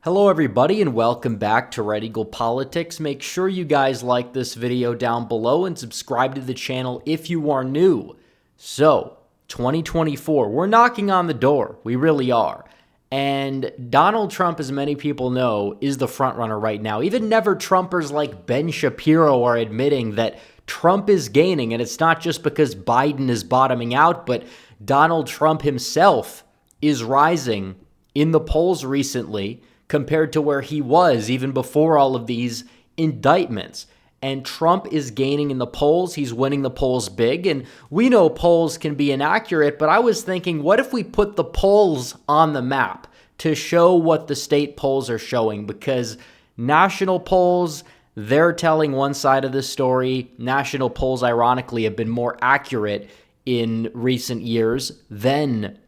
Hello everybody and welcome back to Red Eagle Politics. Make sure you guys like this video down below and subscribe to the channel if you are new. So, 2024, we're knocking on the door. We really are. And Donald Trump, as many people know, is the frontrunner right now. Even never-Trumpers like Ben Shapiro are admitting that Trump is gaining, and it's not just because Biden is bottoming out, but Donald Trump himself is rising in the polls recently compared to where he was even before all of these indictments. And Trump is gaining in the polls. He's winning the polls big. And we know polls can be inaccurate, but I was thinking, what if we put the polls on the map to show what the state polls are showing? Because national polls, they're telling one side of the story. National polls, ironically, have been more accurate in recent years than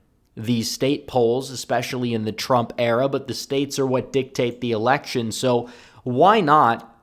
these state polls, especially in the Trump era, but the states are what dictate the election. So why not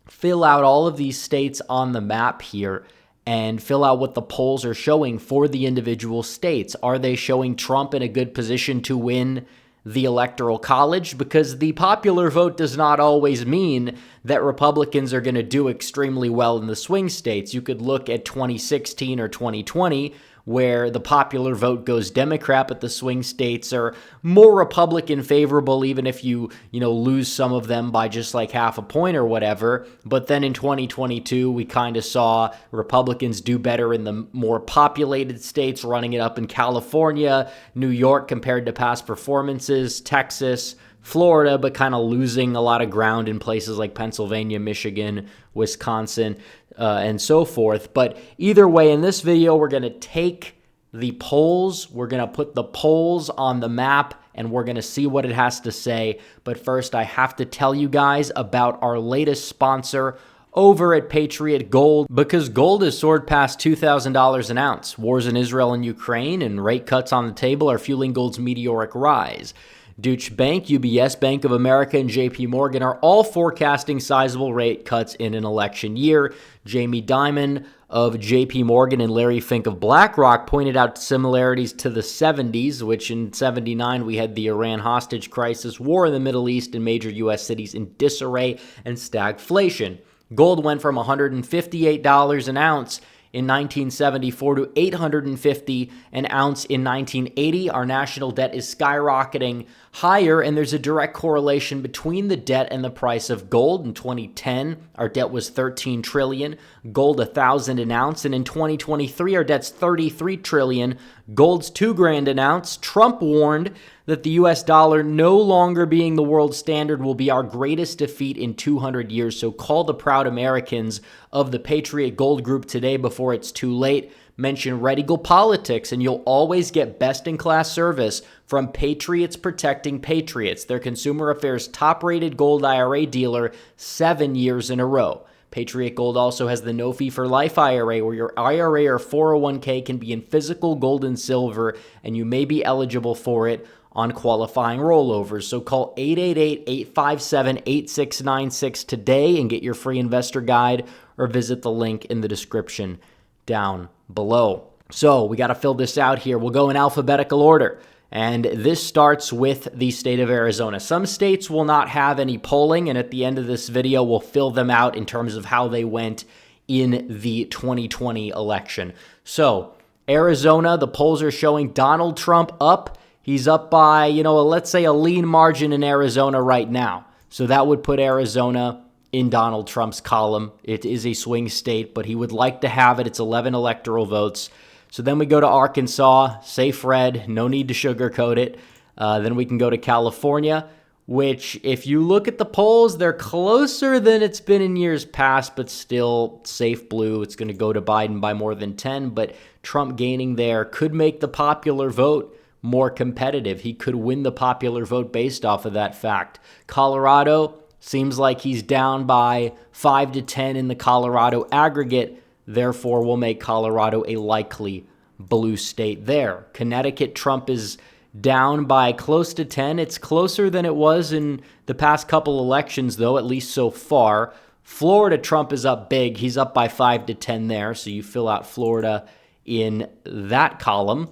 fill out all of these states on the map here and fill out what the polls are showing for the individual states? Are they showing Trump in a good position to win the Electoral College? Because the popular vote does not always mean that Republicans are going to do extremely well in the swing states. You could look at 2016 or 2020, where the popular vote goes Democrat, but the swing states are more Republican favorable, even if you lose some of them by just like half a point or whatever. But then in 2022, we kind of saw Republicans do better in the more populated states, running it up in California, New York compared to past performances, Texas, Florida, but kind of losing a lot of ground in places like Pennsylvania, Michigan, Wisconsin, and so forth. But either way, in this video, we're going to take the polls, we're going to put the polls on the map, and we're going to see what it has to say. But first, I have to tell you guys about our latest sponsor over at Patriot Gold, because gold has soared past $2,000 an ounce. Wars in Israel and Ukraine and rate cuts on the table are fueling gold's meteoric rise. Deutsche Bank, UBS, Bank of America, and JP Morgan are all forecasting sizable rate cuts in an election year. Jamie Dimon of JP Morgan and Larry Fink of BlackRock pointed out similarities to the 70s, which in 79 we had the Iran hostage crisis, war in the Middle East, and major U.S. cities in disarray and stagflation. Gold went from $158 an ounce in 1974 to $850 an ounce in 1980. Our national debt is skyrocketing higher, and there's a direct correlation between the debt and the price of gold. In 2010, our debt was $13 trillion, gold $1,000 an ounce, and in 2023, our debt's $33 trillion, gold's $2,000 an ounce. Trump warned that the U.S. dollar no longer being the world standard will be our greatest defeat in 200 years. So call the proud Americans of the Patriot Gold Group today before it's too late. Mention Red Eagle Politics, and you'll always get best-in-class service from Patriots Protecting Patriots, their consumer affairs top-rated gold IRA dealer 7 years in a row. Patriot Gold also has the No Fee for Life IRA, where your IRA or 401k can be in physical gold and silver, and you may be eligible for it on qualifying rollovers. So call 888-857-8696 today and get your free investor guide, or visit the link in the description down below. So we got to fill this out here. We'll go in alphabetical order. And this starts with the state of Arizona. Some states will not have any polling, and at the end of this video, we'll fill them out in terms of how they went in the 2020 election. So Arizona, the polls are showing Donald Trump up. He's up by, let's say a lean margin in Arizona right now. So that would put Arizona in Donald Trump's column. It is a swing state, but he would like to have it. It's 11 electoral votes. So then we go to Arkansas, safe red, no need to sugarcoat it. Then we can go to California, which if you look at the polls, they're closer than it's been in years past, but still safe blue. It's going to go to Biden by more than 10, but Trump gaining there could make the popular vote more competitive. He could win the popular vote based off of that fact. Colorado seems like he's down by 5 to 10 in the Colorado aggregate. Therefore, we'll make Colorado a likely blue state there. Connecticut, Trump is down by close to 10. It's closer than it was in the past couple elections, though, at least so far. Florida, Trump is up big. He's up by 5 to 10 there, so you fill out Florida in that column.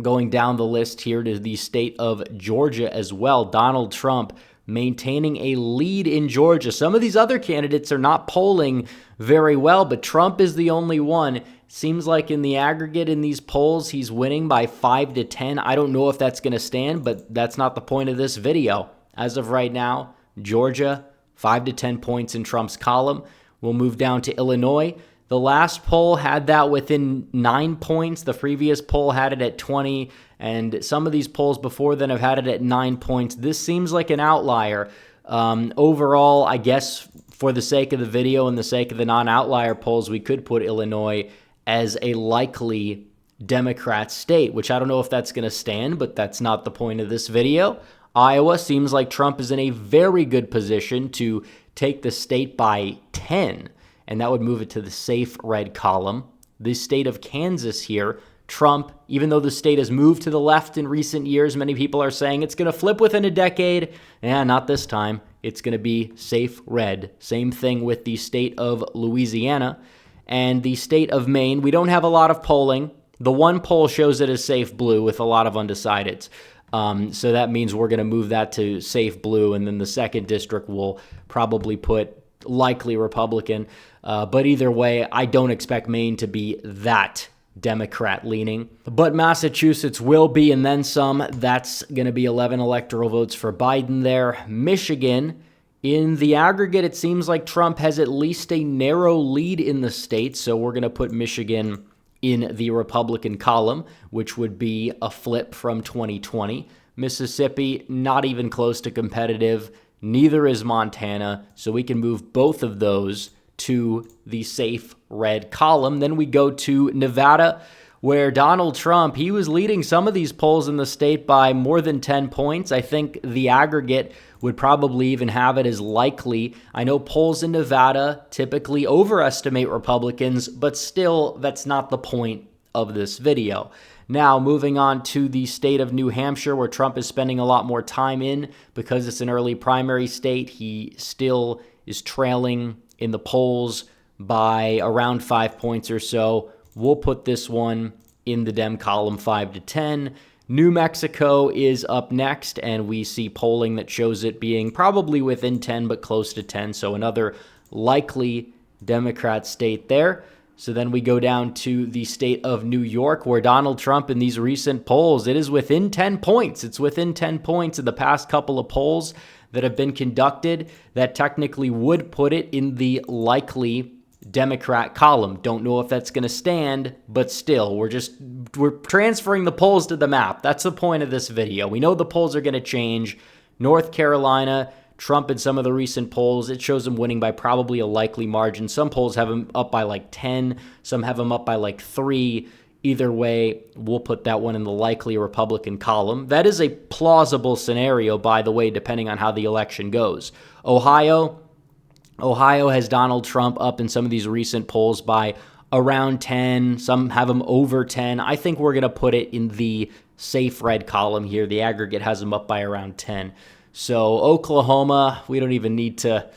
Going down the list here to the state of Georgia as well. Donald Trump maintaining a lead in Georgia. Some of these other candidates are not polling very well, but Trump is the only one. Seems like in the aggregate in these polls, he's winning by 5 to 10. I don't know if that's going to stand, but that's not the point of this video. As of right now, Georgia, 5 to 10 points in Trump's column. We'll move down to Illinois. The last poll had that within 9 points. The previous poll had it at 20, and some of these polls before then have had it at 9 points. This seems like an outlier. Overall, I guess for the sake of the video and the sake of the non-outlier polls, we could put Illinois as a likely Democrat state, which I don't know if that's going to stand, but that's not the point of this video. Iowa seems like Trump is in a very good position to take the state by 10, and that would move it to the safe red column. The state of Kansas here, Trump, even though the state has moved to the left in recent years, many people are saying it's going to flip within a decade. Not this time. It's going to be safe red. Same thing with the state of Louisiana and the state of Maine. We don't have a lot of polling. The one poll shows it as safe blue with a lot of undecideds. So that means we're going to move that to safe blue, and then the second district will probably put likely Republican. But either way, I don't expect Maine to be that Democrat leaning. But Massachusetts will be, and then some. That's going to be 11 electoral votes for Biden there. Michigan, in the aggregate, it seems like Trump has at least a narrow lead in the state, so we're going to put Michigan in the Republican column, which would be a flip from 2020. Mississippi, not even close to competitive. Neither is Montana, so we can move both of those to the safe red column. Then we go to Nevada, where Donald Trump, he was leading some of these polls in the state by more than 10 points. I think the aggregate would probably even have it as likely. I know polls in Nevada typically overestimate Republicans, but still, that's not the point of this video. Now, moving on to the state of New Hampshire, where Trump is spending a lot more time in because it's an early primary state. He still is trailing in the polls by around 5 points or so. We'll put this one in the Dem column, 5 to 10. New Mexico is up next, and we see polling that shows it being probably within 10, but close to 10. So another likely Democrat state there. So then we go down to the state of New York, where Donald Trump in these recent polls, it is within 10 points. It's within 10 points in the past couple of polls that have been conducted that technically would put it in the likely Democrat column. Don't know if that's going to stand, but still, we're transferring the polls to the map. That's the point of this video. We know the polls are going to change. North Carolina, Trump in some of the recent polls, it shows him winning by probably a likely margin. Some polls have him up by like 10. Some have him up by like 3. Either way, we'll put that one in the likely Republican column. That is a plausible scenario, by the way, depending on how the election goes. Ohio has Donald Trump up in some of these recent polls by around 10. Some have him over 10. I think we're going to put it in the safe red column here. The aggregate has him up by around 10. So Oklahoma, we don't even need to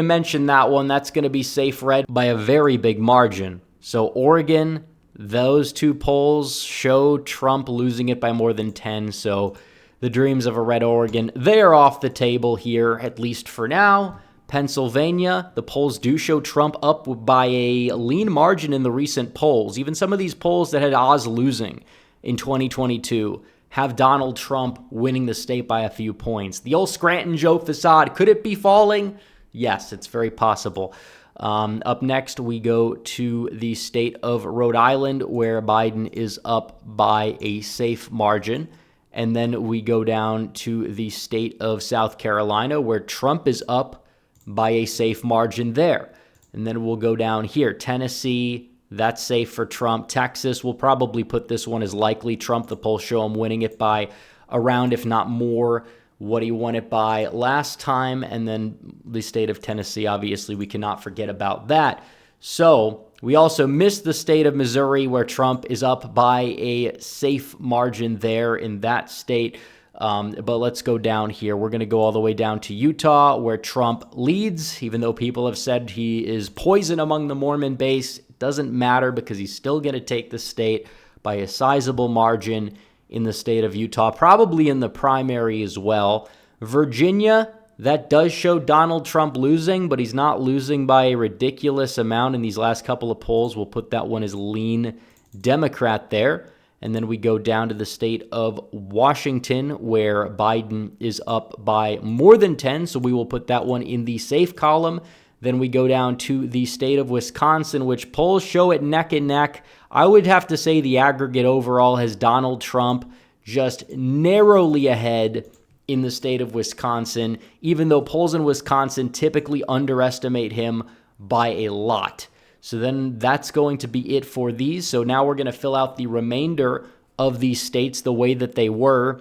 mention that one. That's going to be safe red by a very big margin. So Oregon, those two polls show Trump losing it by more than 10. So the dreams of a red Oregon, they are off the table here, at least for now. Pennsylvania, the polls do show Trump up by a lean margin in the recent polls. Even some of these polls that had Oz losing in 2022 have Donald Trump winning the state by a few points. The old Scranton Joe facade, could it be falling? Yes, it's very possible. Up next, we go to the state of Rhode Island, where Biden is up by a safe margin. And then we go down to the state of South Carolina, where Trump is up by a safe margin there. And then we'll go down here. Tennessee, that's safe for Trump. Texas, we'll probably put this one as likely Trump. The polls show him winning it by around, if not more, what he won it by last time. And then the state of Tennessee, obviously, we cannot forget about that. So we also missed the state of Missouri, where Trump is up by a safe margin there in that state. But let's go down here. We're going to go all the way down to Utah, where Trump leads, even though people have said he is poison among the Mormon base. It doesn't matter because he's still going to take the state by a sizable margin in the state of Utah, probably in the primary as well. Virginia, that does show Donald Trump losing, but he's not losing by a ridiculous amount in these last couple of polls. We'll put that one as lean Democrat there. And then we go down to the state of Washington, where Biden is up by more than 10. So we will put that one in the safe column. Then we go down to the state of Wisconsin, which polls show it neck and neck. I would have to say the aggregate overall has Donald Trump just narrowly ahead in the state of Wisconsin, even though polls in Wisconsin typically underestimate him by a lot. So then that's going to be it for these. So now we're going to fill out the remainder of these states the way that they were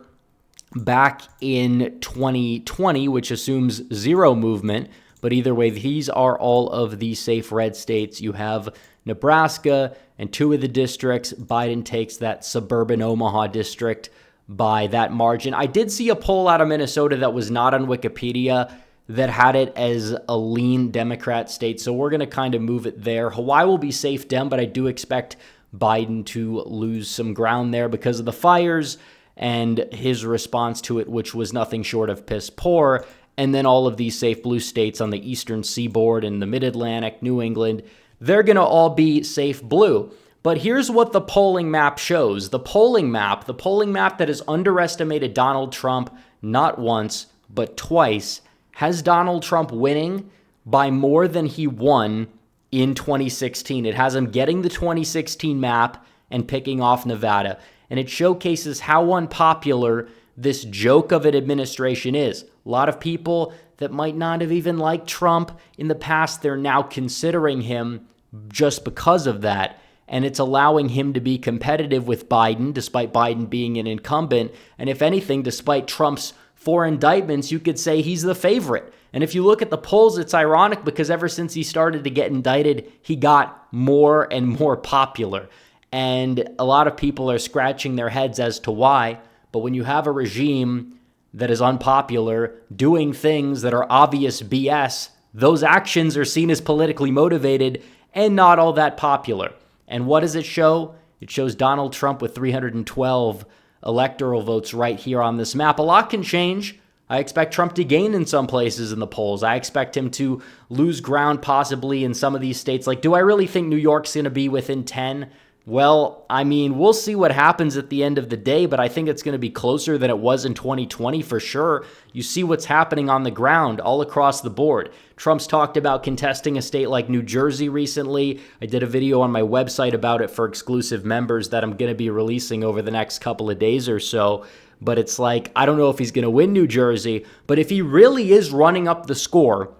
back in 2020, which assumes zero movement. But either way, these are all of the safe red states. You have Nebraska and 2 of the districts. Biden takes that suburban Omaha district by that margin. I did see a poll out of Minnesota that was not on Wikipedia that had it as a lean Democrat state. So we're going to kind of move it there. Hawaii will be safe Dem, but I do expect Biden to lose some ground there because of the fires and his response to it, which was nothing short of piss poor. And then all of these safe blue states on the eastern seaboard and the mid-Atlantic, New England, they're going to all be safe blue. But here's what the polling map shows. The polling map that has underestimated Donald Trump not once, but twice, has Donald Trump winning by more than he won in 2016. It has him getting the 2016 map and picking off Nevada. And it showcases how unpopular this joke of an administration is. A lot of people that might not have even liked Trump in the past, they're now considering him just because of that. And it's allowing him to be competitive with Biden, despite Biden being an incumbent. And if anything, despite Trump's 4 indictments, you could say he's the favorite. And if you look at the polls, it's ironic because ever since he started to get indicted, he got more and more popular. And a lot of people are scratching their heads as to why. But when you have a regime that is unpopular, doing things that are obvious BS, those actions are seen as politically motivated and not all that popular. And what does it show? It shows Donald Trump with 312 electoral votes right here on this map. A lot can change. I expect Trump to gain in some places in the polls. I expect him to lose ground possibly in some of these states. Like, do I really think New York's going to be within 10? Well, I mean, we'll see what happens at the end of the day, but I think it's going to be closer than it was in 2020 for sure. You see what's happening on the ground all across the board. Trump's talked about contesting a state like New Jersey recently. I did a video on my website about it for exclusive members that I'm going to be releasing over the next couple of days or so. But it's like, I don't know if he's going to win New Jersey, but if he really is running up the score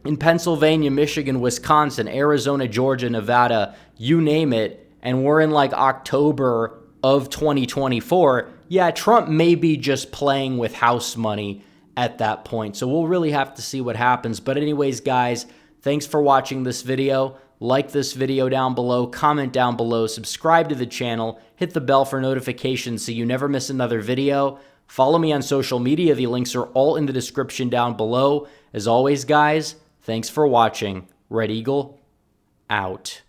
in Pennsylvania, Michigan, Wisconsin, Arizona, Georgia, Nevada, you name it, and we're in like October of 2024, yeah, Trump may be just playing with house money at that point. So we'll really have to see what happens. But anyways, guys, thanks for watching this video. Like this video down below, comment down below, subscribe to the channel, hit the bell for notifications so you never miss another video. Follow me on social media. The links are all in the description down below. As always, guys, thanks for watching. Red Eagle, out.